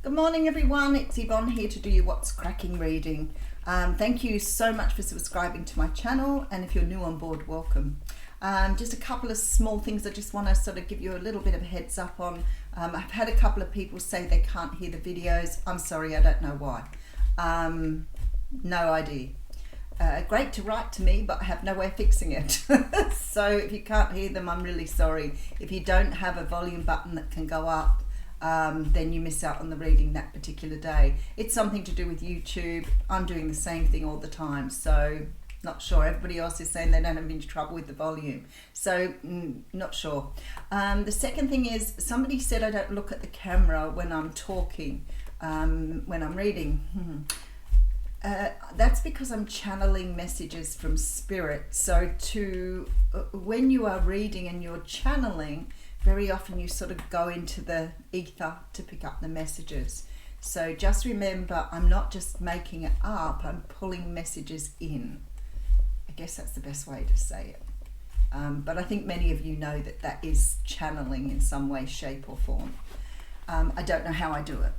Good morning everyone, it's Yvonne here to do your What's Cracking reading. Thank you so much for subscribing to my channel, and if you're new on board, welcome. Just a couple of small things I just want to sort of give you a little bit of a heads up on. I've had a couple of people say they can't hear the videos. I'm sorry, I don't know why. No idea. Great to write to me, but I have no way of fixing it. So if you can't hear them, I'm really sorry. If you don't have a volume button that can go up, then you miss out on the reading that particular day. It's something to do with YouTube. I'm doing the same thing all the time, so not sure. Everybody else is saying they don't have any trouble with the volume, so not sure. The second thing is, somebody said I don't look at the camera when I'm talking, when I'm reading. That's because I'm channeling messages from spirit. So when you are reading and you're channeling, very often you sort of go into the ether to pick up the messages. So just remember, I'm not just making it up, I'm pulling messages in. I guess that's the best way to say it. But I think many of you know that that is channeling in some way, shape or form. I don't know how I do it,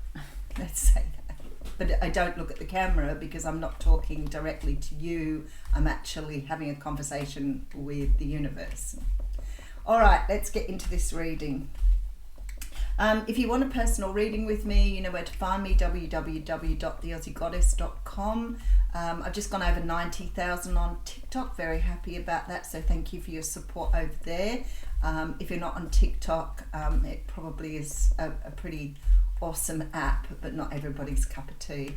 let's say that. But I don't look at the camera because I'm not talking directly to you. I'm actually having a conversation with the universe. All right, let's get into this reading. If you want a personal reading with me, you know where to find me, www.theaussiegoddess.com. I've just gone over 90,000 on TikTok, very happy about that, so thank you for your support over there. If you're not on TikTok, it probably is a pretty awesome app, but not everybody's cup of tea.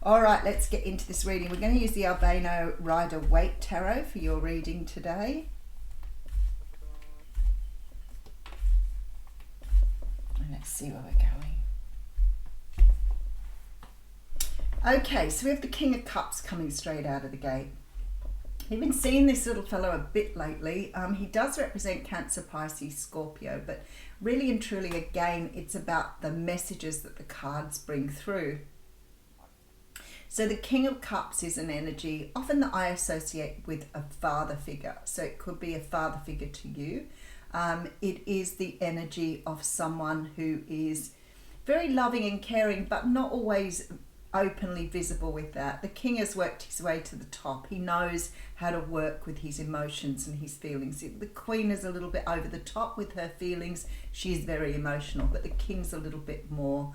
All right, let's get into this reading. We're going to use the Albino Rider-Waite Tarot for your reading today. Let's see where we're going. Okay, so we have the King of Cups coming straight out of the gate. You've been seeing this little fellow a bit lately. He does represent Cancer, Pisces, Scorpio, but really and truly, again, it's about the messages that the cards bring through. So the King of Cups is an energy often that I associate with a father figure. So it could be a father figure to you. It is the energy of someone who is very loving and caring, but not always openly visible with that. The king has worked his way to the top. He knows how to work with his emotions and his feelings. The queen is a little bit over the top with her feelings. She's very emotional, but the king's a little bit more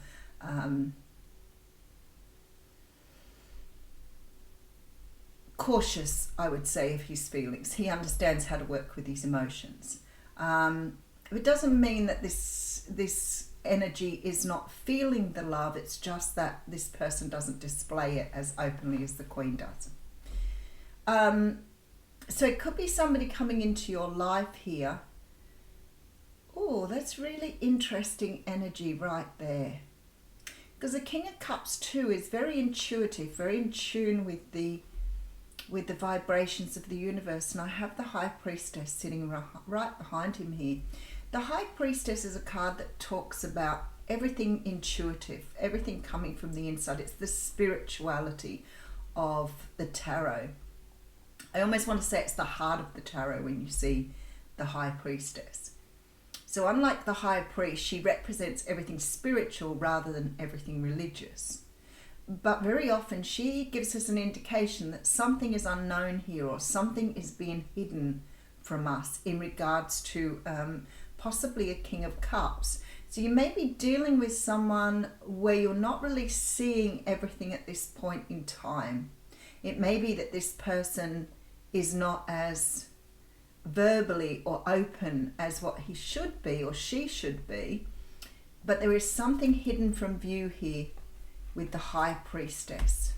cautious, I would say, of his feelings. He understands how to work with his emotions. It doesn't mean that this energy is not feeling the love. It's just that this person doesn't display it as openly as the queen does. So it could be somebody coming into your life here. Oh, that's really interesting energy right there. Because the King of Cups too is very intuitive, very in tune with the vibrations of the universe, and I have the High Priestess sitting right behind him here. The High Priestess is a card that talks about everything intuitive, everything coming from the inside. It's the spirituality of the tarot. I almost want to say it's the heart of the tarot when you see the High Priestess. So unlike the High Priest, she represents everything spiritual rather than everything religious. But very often she gives us an indication that something is unknown here, or something is being hidden from us in regards to possibly a King of Cups. So you may be dealing with someone where you're not really seeing everything at this point in time. It may be that this person is not as verbally or open as what he should be or she should be, but there is something hidden from view here with the High Priestess.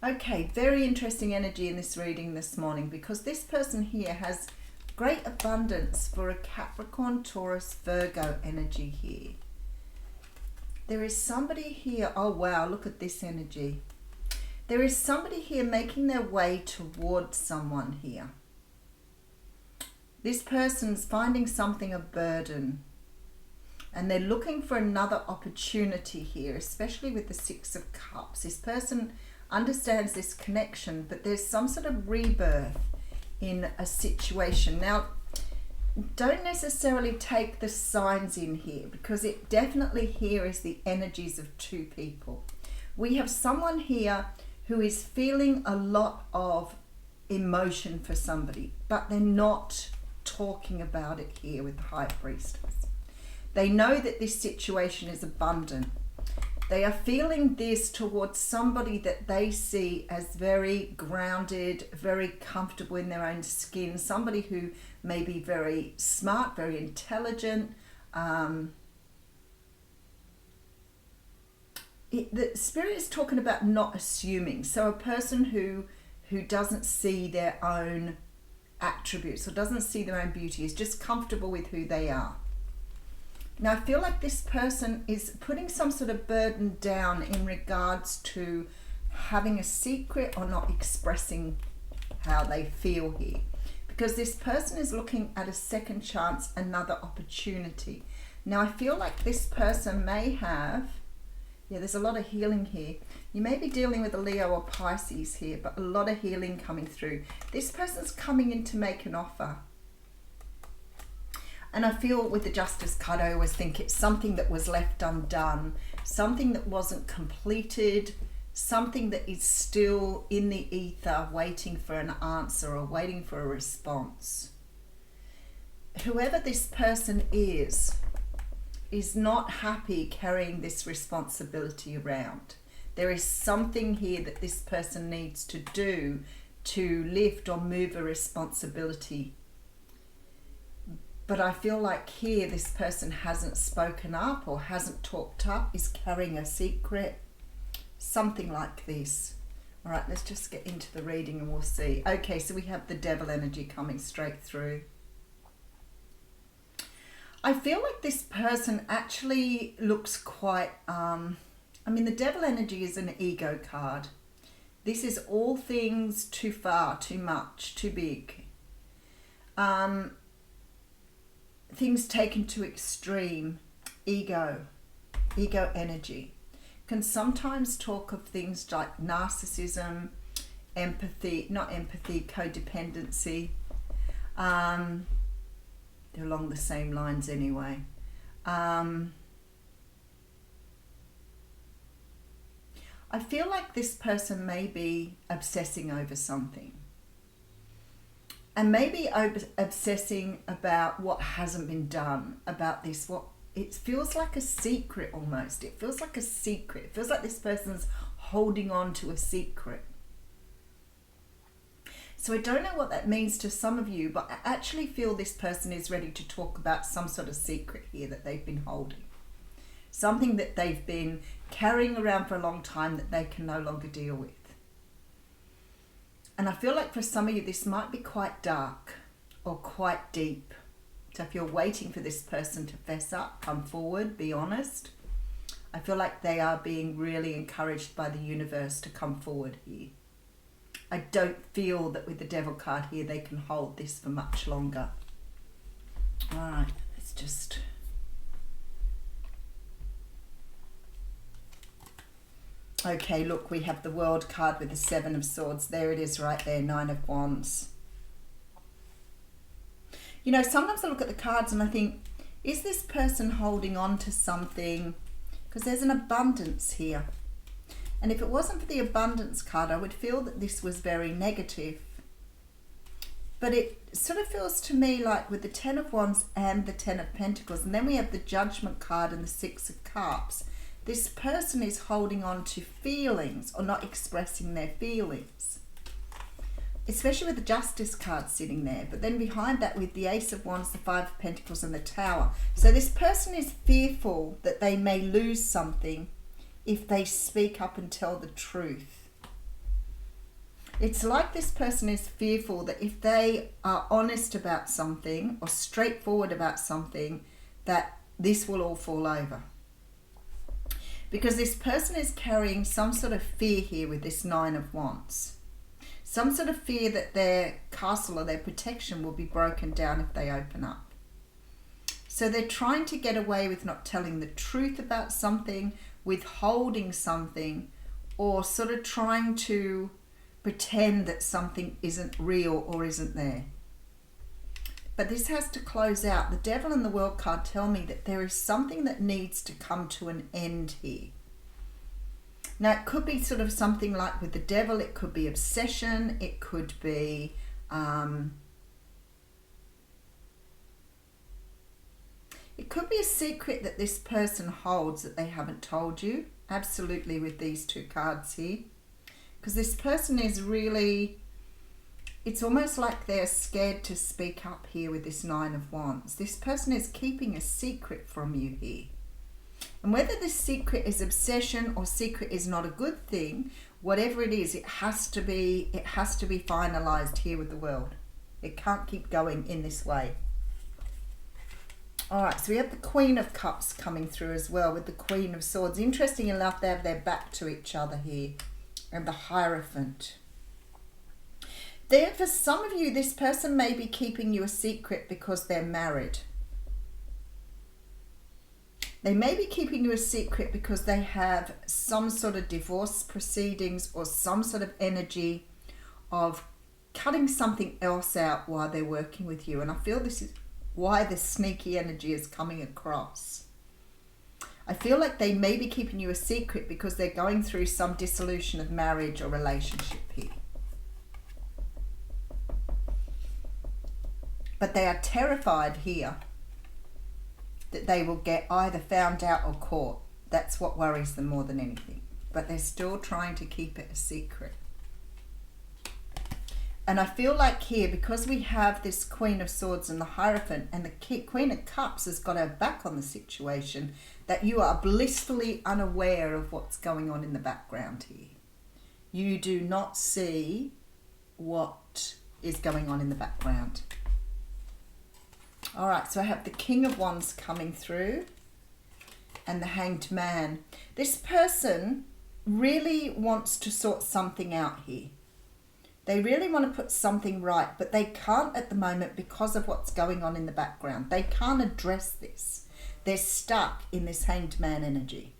Okay, very interesting energy in this reading this morning, because this person here has great abundance for a Capricorn, Taurus, Virgo energy here. There is somebody here, oh wow, look at this energy. There is somebody here making their way towards someone here. This person's finding something a burden, and they're looking for another opportunity here, especially with the Six of Cups. This person understands this connection, but there's some sort of rebirth in a situation. Now, don't necessarily take the signs in here, because it definitely here is the energies of two people. We have someone here who is feeling a lot of emotion for somebody, but they're not talking about it here with the High Priestess. They know that this situation is abundant. They are feeling this towards somebody that they see as very grounded, very comfortable in their own skin, somebody who may be very smart, very intelligent. The Spirit is talking about not assuming. So a person who doesn't see their own attributes or doesn't see their own beauty, is just comfortable with who they are. Now, I feel like this person is putting some sort of burden down in regards to having a secret or not expressing how they feel here. Because this person is looking at a second chance, another opportunity. Now, I feel like this person may have, there's a lot of healing here. You may be dealing with a Leo or Pisces here, but a lot of healing coming through. This person's coming in to make an offer. And I feel with the Justice card, I always think it's something that was left undone, something that wasn't completed, something that is still in the ether waiting for an answer or waiting for a response. Whoever this person is not happy carrying this responsibility around. There is something here that this person needs to do to lift or move a responsibility. But I feel like here this person hasn't spoken up or hasn't talked up, is carrying a secret, something like this. All right, let's just get into the reading and we'll see. Okay, so we have the Devil energy coming straight through. I feel like this person actually looks quite, the Devil energy is an ego card. This is all things too far, too much, too big. Things taken to extreme, ego energy. Can sometimes talk of things like narcissism, codependency. They're along the same lines anyway. I feel like this person may be obsessing over something. And maybe obsessing about what hasn't been done, about this, it feels like a secret almost. It feels like a secret. It feels like this person's holding on to a secret. So I don't know what that means to some of you, but I actually feel this person is ready to talk about some sort of secret here that they've been holding. Something that they've been carrying around for a long time that they can no longer deal with. And I feel like for some of you, this might be quite dark or quite deep. So if you're waiting for this person to fess up, come forward, be honest. I feel like they are being really encouraged by the universe to come forward here. I don't feel that with the Devil card here, they can hold this for much longer. All right, let's just... Okay, look, we have the World card with the Seven of Swords. There it is right there, Nine of Wands. You know, sometimes I look at the cards and I think, is this person holding on to something? Because there's an abundance here. And if it wasn't for the abundance card, I would feel that this was very negative. But it sort of feels to me like with the Ten of Wands and the Ten of Pentacles, and then we have the Judgment card and the Six of Cups, this person is holding on to feelings or not expressing their feelings. Especially with the Justice card sitting there. But then behind that with the Ace of Wands, the Five of Pentacles and the Tower. So this person is fearful that they may lose something if they speak up and tell the truth. It's like this person is fearful that if they are honest about something or straightforward about something, that this will all fall over. Because this person is carrying some sort of fear here with this Nine of Wands. Some sort of fear that their castle or their protection will be broken down if they open up. So they're trying to get away with not telling the truth about something, withholding something, or sort of trying to pretend that something isn't real or isn't there. But this has to close out. The Devil and the World card tell me that there is something that needs to come to an end here. Now, it could be sort of something like with the Devil, it could be obsession, it could be a secret that this person holds that they haven't told you. Absolutely, with these two cards here. Because this person is really, it's almost like they're scared to speak up here with this Nine of Wands. This person is keeping a secret from you here. And whether this secret is obsession or secret is not a good thing, whatever it is, it has to be finalized here with the World. It can't keep going in this way. All right, so we have the Queen of Cups coming through as well with the Queen of Swords. Interesting enough, they have their back to each other here. And the Hierophant. There, for some of you, this person may be keeping you a secret because they're married. They may be keeping you a secret because they have some sort of divorce proceedings or some sort of energy of cutting something else out while they're working with you. And I feel this is why the sneaky energy is coming across. I feel like they may be keeping you a secret because they're going through some dissolution of marriage or relationship here. But they are terrified here that they will get either found out or caught. That's what worries them more than anything. But they're still trying to keep it a secret. And I feel like here, because we have this Queen of Swords and the Hierophant, and the Queen of Cups has got her back on the situation, that you are blissfully unaware of what's going on in the background here. You do not see what is going on in the background. All right, so I have the King of Wands coming through and the Hanged Man. This person really wants to sort something out here. They really want to put something right, but they can't at the moment because of what's going on in the background. They can't address this. They're stuck in this Hanged Man energy.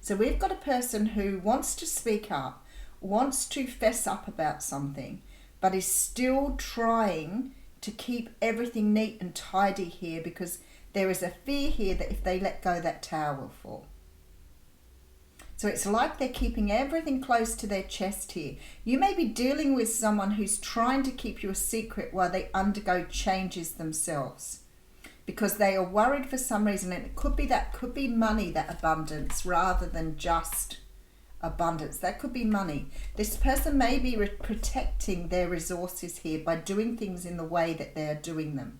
So we've got a person who wants to speak up, wants to fess up about something, but is still trying to keep everything neat and tidy here because there is a fear here that if they let go, that tower will fall. So it's like they're keeping everything close to their chest here. You may be dealing with someone who's trying to keep you a secret while they undergo changes themselves because they are worried for some reason, and it could be money, that abundance, rather than just abundance. That could be money. This person may be protecting their resources here by doing things in the way that they're doing them,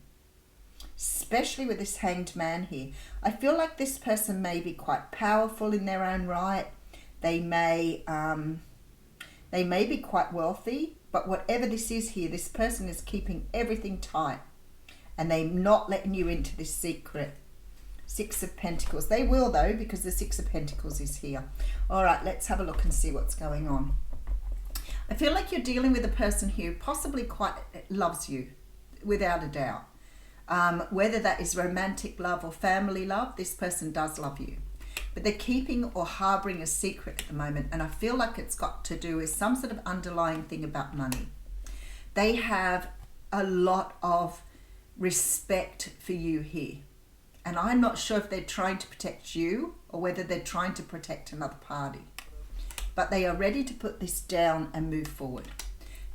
especially with this Hanged Man here. I feel like this person may be quite powerful in their own right. They may be quite wealthy, but whatever this is here, this person is keeping everything tight and they're not letting you into this secret. Six of Pentacles. They will though, because the Six of Pentacles is here. All right, let's have a look and see what's going on. I feel like you're dealing with a person who possibly quite loves you, without a doubt. Whether that is romantic love or family love, this person does love you. But they're keeping or harboring a secret at the moment, and I feel like it's got to do with some sort of underlying thing about money. They have a lot of respect for you here. And I'm not sure if they're trying to protect you or whether they're trying to protect another party. But they are ready to put this down and move forward.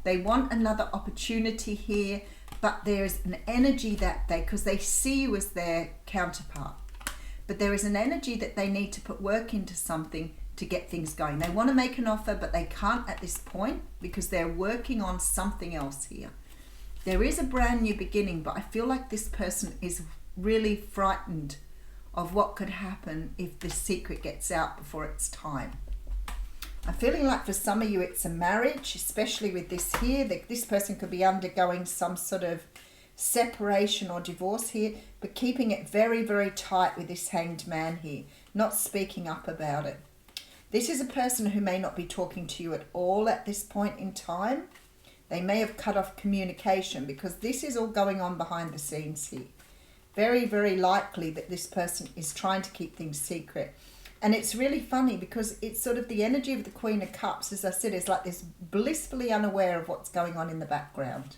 They want another opportunity here, but there's an energy that because they see you as their counterpart, but there is an energy that they need to put work into something to get things going. They want to make an offer, but they can't at this point because they're working on something else here. There is a brand new beginning, but I feel like this person is really frightened of what could happen if the secret gets out before it's time. I'm feeling like for some of you it's a marriage, especially with this here. This person could be undergoing some sort of separation or divorce here, but keeping it very, very tight with this Hanged Man here, not speaking up about it. This is a person who may not be talking to you at all at this point in time. They may have cut off communication because this is all going on behind the scenes here. Very, very likely that this person is trying to keep things secret. And it's really funny because it's sort of the energy of the Queen of Cups, as I said, is like this blissfully unaware of what's going on in the background.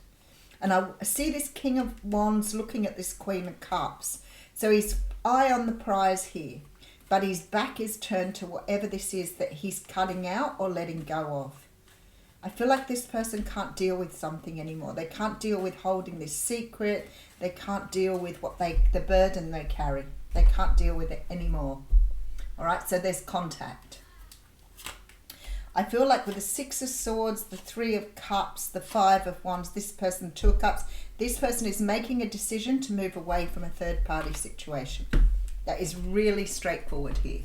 And I see this King of Wands looking at this Queen of Cups. So he's eye on the prize here, but his back is turned to whatever this is that he's cutting out or letting go of. I feel like this person can't deal with something anymore. They can't deal with holding this secret. They can't deal with the burden they carry. They can't deal with it anymore. All right, so there's contact. I feel like with the Six of Swords, the Three of Cups, the Five of Wands, this person, Two of Cups, this person is making a decision to move away from a third-party situation. That is really straightforward here.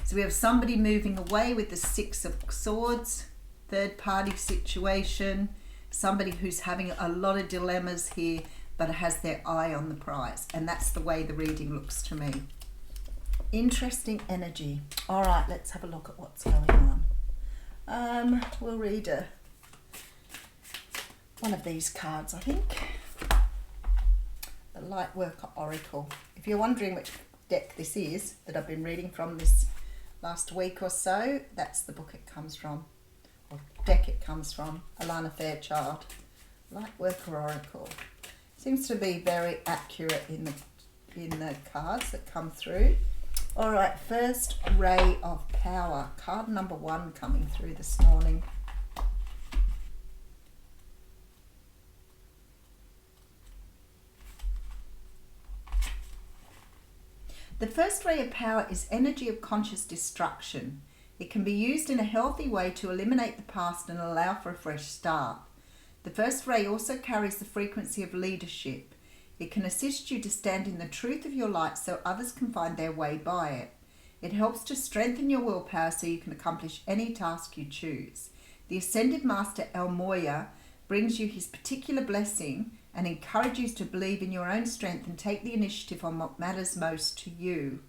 So we have somebody moving away with the Six of Swords, third-party situation, somebody who's having a lot of dilemmas here, but has their eye on the prize. And that's the way the reading looks to me. Interesting energy. All right, let's have a look at what's going on. We'll read one of these cards, I think. The Lightworker Oracle. If you're wondering which deck this is that I've been reading from this last week or so, that's the book it comes from, or deck it comes from, Alana Fairchild. Lightworker Oracle. Seems to be very accurate in the cards that come through. All right, first ray of power. Card number 1 coming through this morning. The first ray of power is energy of conscious destruction. It can be used in a healthy way to eliminate the past and allow for a fresh start. The first ray also carries the frequency of leadership. It can assist you to stand in the truth of your light so others can find their way by it. It helps to strengthen your willpower so you can accomplish any task you choose. The Ascended Master El Moya brings you his particular blessing and encourages you to believe in your own strength and take the initiative on what matters most to you.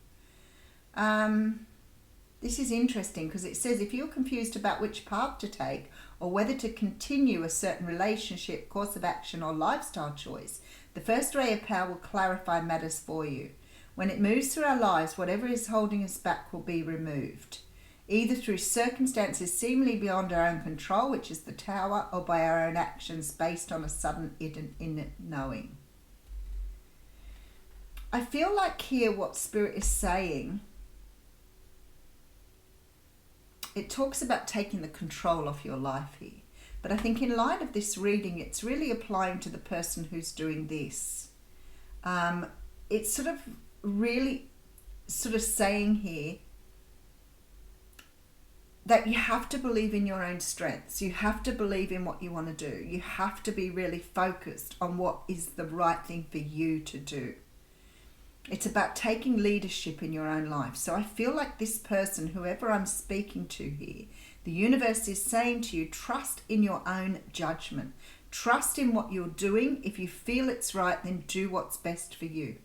This is interesting because it says if you're confused about which path to take or whether to continue a certain relationship, course of action or lifestyle choice, the first ray of power will clarify matters for you. When it moves through our lives, whatever is holding us back will be removed, either through circumstances seemingly beyond our own control, which is the Tower, or by our own actions based on a sudden innate knowing. I feel like here what Spirit is saying, it talks about taking the control of your life here. But I think in light of this reading, it's really applying to the person who's doing this. It's sort of really saying here that you have to believe in your own strengths. You have to believe in what you want to do. You have to be really focused on what is the right thing for you to do. It's about taking leadership in your own life. So I feel like this person, whoever I'm speaking to here, the universe is saying to you, trust in your own judgment. Trust in what you're doing. If you feel it's right, then do what's best for you.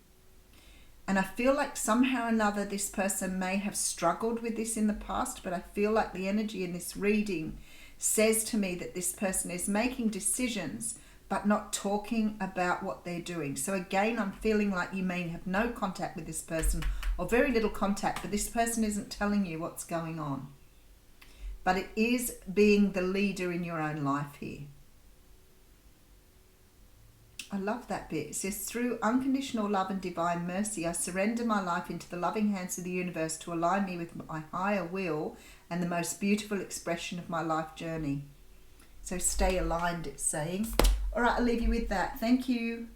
And I feel like somehow or another this person may have struggled with this in the past, but I feel like the energy in this reading says to me that this person is making decisions but not talking about what they're doing. So again, I'm feeling like you may have no contact with this person or very little contact, but this person isn't telling you what's going on. But it is being the leader in your own life here. I love that bit. It says, through unconditional love and divine mercy, I surrender my life into the loving hands of the universe to align me with my higher will and the most beautiful expression of my life journey. So stay aligned, it's saying. All right, I'll leave you with that. Thank you.